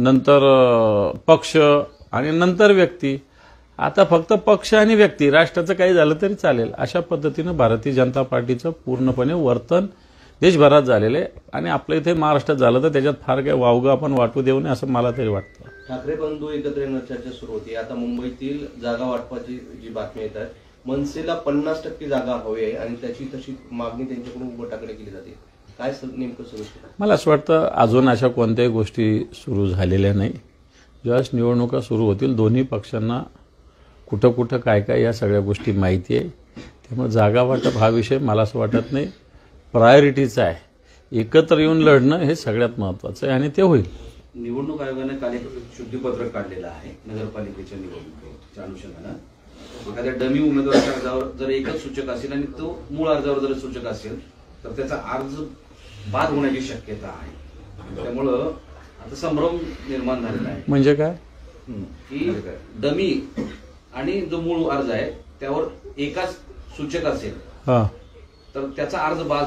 नंतर पक्ष आणि नंतर व्यक्ती. आता फक्त पक्ष आणि व्यक्ती, राष्ट्राचं काही झालं तरी चालेल अशा पद्धतीनं भारतीय जनता पार्टीचं पूर्णपणे वर्तन देशभरात झालेलं आहे. आणि आपल्या इथे महाराष्ट्रात झालं तर त्याच्यात फार काही वावगं आपण वाटू देऊ नये असं मला तरी वाटतं. ठाकरे बंधू एकत्र येण्याची चर्चा सुरू होती. आता मुंबईतील जागा वाटपाची जी बातमी येत आहे, मनसेला 50% जागा हवी आहे आणि त्याची तशी मागणी त्यांच्याकडून गटाकडे केली जाते. काय नेमकं सुरू आहे? मला असं वाटतं अजून अशा कोणत्याही गोष्टी सुरू झालेल्या नाही. ज्यावेळेस निवडणुका सुरू होतील दोन्ही पक्षांना कुठं कुठं काय काय या सगळ्या गोष्टी माहिती आहे. त्यामुळे जागा वाटप हा विषय मला असं वाटत नाही प्रायोरिटीचा आहे. एकत्र येऊन लढणं हे सगळ्यात महत्त्वाचं आहे आणि ते होईल. निवडणूक आयोगाने काल एक शुद्धीपत्रक काढलेलं आहे नगरपालिकेच्या निवडणुकीच्या अनुषंगानं. एखाद्या डमी उमेदवाराच्या अर्जावर जर एकच सूचक असेल आणि तो मूळ अर्जावर जर सूचक असेल तर त्याचा अर्ज बाद होण्याची शक्यता आहे. त्यामुळं आता संभ्रम निर्माण झालेला आहे. म्हणजे काय की डमी आणि जो मूळ अर्ज आहे त्यावर एकाच सूचक असेल तर त्याचा अर्ज बाद